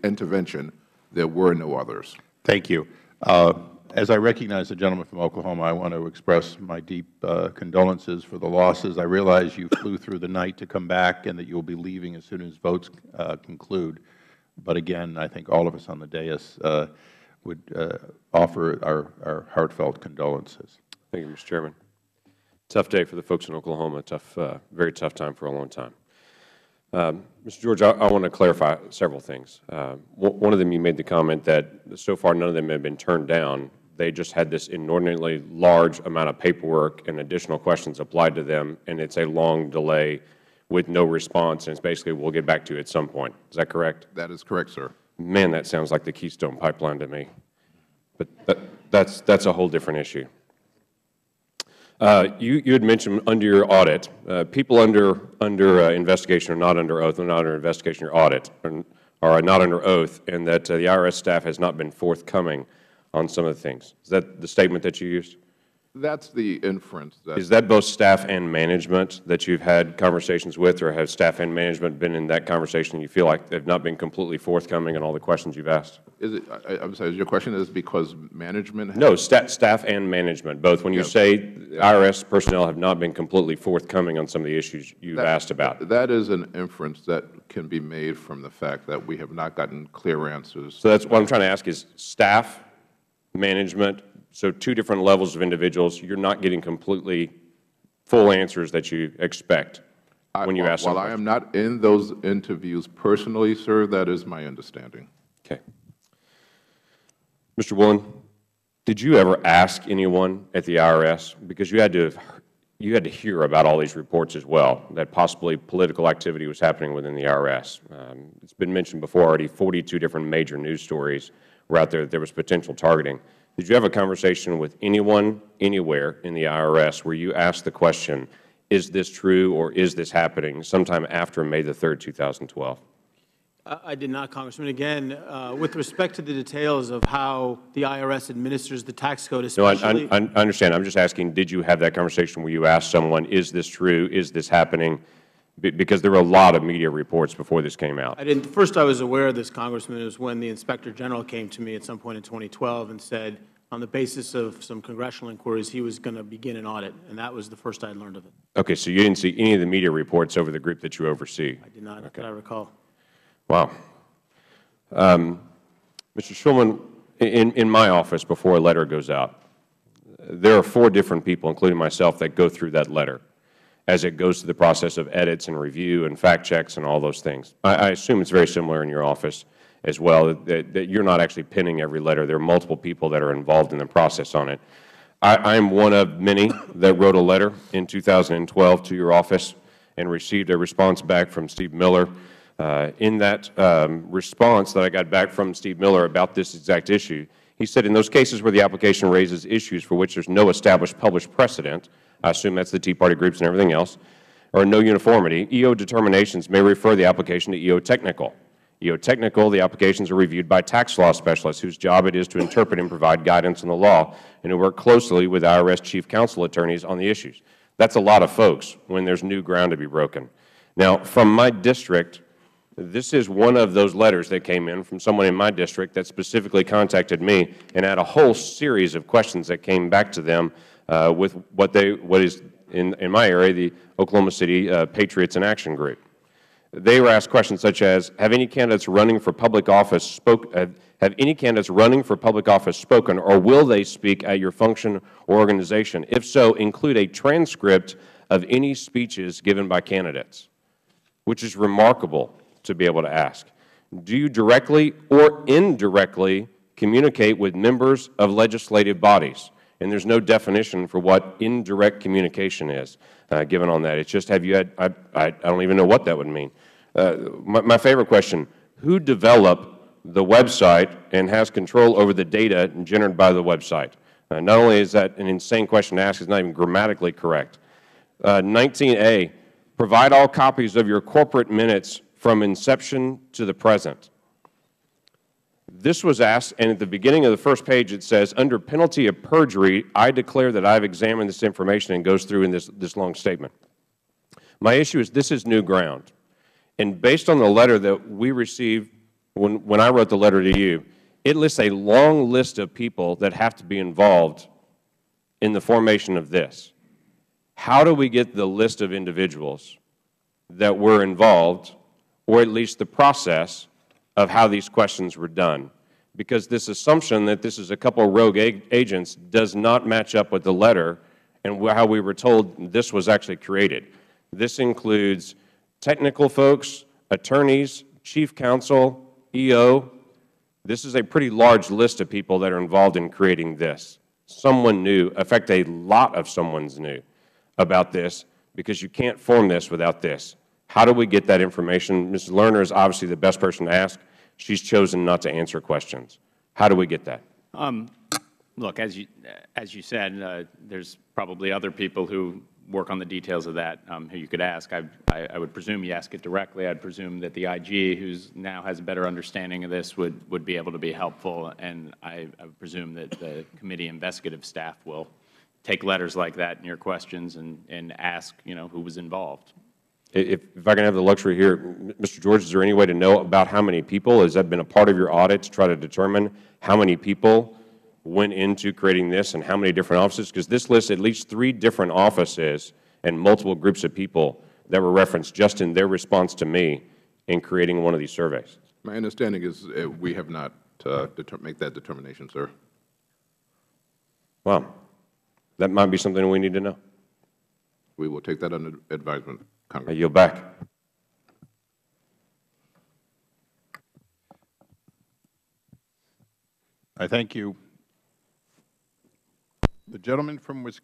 intervention. There were no others. Thank you. As I recognize the gentleman from Oklahoma, I want to express my deep condolences for the losses. I realize you flew through the night to come back and that you will be leaving as soon as votes conclude. But again, I think all of us on the dais would offer our heartfelt condolences. Thank you, Mr. Chairman. Tough day for the folks in Oklahoma. Tough, very tough time for a long time. Mr. George, I want to clarify several things. One of them, you made the comment that so far none of them have been turned down. They just had this inordinately large amount of paperwork and additional questions applied to them, and it's a long delay with no response, and it's basically we'll get back to you at some point. Is that correct? That is correct, sir. Man, that sounds like the Keystone Pipeline to me. But that's a whole different issue. You had mentioned under your audit, people under investigation are not under oath, or not under investigation or audit, or are not under oath, and that the IRS staff has not been forthcoming on some of the things. Is that the statement that you used? That's the inference. Is that both staff and management that you've had conversations with, or have staff and management been in that conversation and you feel like they've not been completely forthcoming in all the questions you've asked? Is it, I'm sorry, your question is because management? No, staff and management, both. When you say IRS personnel have not been completely forthcoming on some of the issues you've asked about. That is an inference that can be made from the fact that we have not gotten clear answers. So that's what I'm trying to ask is staff, management, so two different levels of individuals, you're not getting completely full answers that you expect when you ask them. While I am not in those interviews personally, sir, that is my understanding. Okay. Mr. Woolen, did you ever ask anyone at the IRS, because you had to hear about all these reports as well, that possibly political activity was happening within the IRS. It's been mentioned before already, 42 different major news stories were out there that there was potential targeting. Did you have a conversation with anyone, anywhere in the IRS where you asked the question, is this true or is this happening, sometime after May the 3rd, 2012? I did not, Congressman. Again, with respect to the details of how the IRS administers the tax code, especially— No, I understand. I'm just asking, did you have that conversation where you asked someone, is this true, is this happening? Because there were a lot of media reports before this came out. I didn't. First, I was aware of this, Congressman. It was when the Inspector General came to me at some point in 2012 and said, on the basis of some congressional inquiries, he was going to begin an audit, and that was the first I had learned of it. Okay, so you didn't see any of the media reports over the group that you oversee? I did not, that I recall. Wow. Mr. Shulman, in my office, before a letter goes out, there are 4 different people, including myself, that go through that letter as it goes through the process of edits and review and fact checks and all those things. I assume it's very similar in your office as well, that you're not actually penning every letter. There are multiple people that are involved in the process on it. I am one of many that wrote a letter in 2012 to your office and received a response back from Steve Miller. In that response that I got back from Steve Miller about this exact issue, he said in those cases where the application raises issues for which there's no established published precedent, I assume that's the Tea Party groups and everything else, or no uniformity, EO determinations may refer the application to EO technical. EO technical, the applications are reviewed by tax law specialists whose job it is to interpret and provide guidance on the law and who work closely with IRS chief counsel attorneys on the issues. That's a lot of folks when there's new ground to be broken. Now, from my district, this is one of those letters that came in from someone in my district that specifically contacted me and had a whole series of questions that came back to them with what is in my area the Oklahoma City Patriots in Action Group. They were asked questions such as, have any candidates running for public office spoken, or will they speak at your function or organization? If so, include a transcript of any speeches given by candidates, which is remarkable to be able to ask. Do you directly or indirectly communicate with members of legislative bodies? And there's no definition for what indirect communication is given on that. It's just, have you had, I don't even know what that would mean. My favorite question, who developed the website and has control over the data generated by the website? Not only is that an insane question to ask, it's not even grammatically correct. 19A, provide all copies of your corporate minutes from inception to the present. This was asked, and at the beginning of the first page it says, under penalty of perjury, I declare that I've examined this information, and goes through in this long statement. My issue is this is new ground. And based on the letter that we received when I wrote the letter to you, it lists a long list of people that have to be involved in the formation of this. How do we get the list of individuals that were involved, or at least the process of how these questions were done? Because this assumption that this is a couple of rogue agents does not match up with the letter and how we were told this was actually created. This includes technical folks, attorneys, chief counsel, EO. This is a pretty large list of people that are involved in creating this. Someone knew, in fact, a lot of someone's knew about this, because you can't form this without this. How do we get that information? Mrs. Lerner is obviously the best person to ask. She's chosen not to answer questions. How do we get that? Look, as you said, there's probably other people who work on the details of that who you could ask. I would presume you ask it directly. I'd presume that the IG, who now has a better understanding of this, would be able to be helpful. And I would presume that the committee investigative staff will take letters like that in your questions and ask, who was involved. If I can have the luxury here, Mr. George, is there any way to know about how many people? Has that been a part of your audit to try to determine how many people went into creating this and how many different offices? Because this lists at least 3 different offices and multiple groups of people that were referenced just in their response to me in creating one of these surveys. My understanding is we have not make that determination, sir. Wow. That might be something we need to know. We will take that under advisement, I Congress. yield back. I thank you. The gentleman from Wisconsin.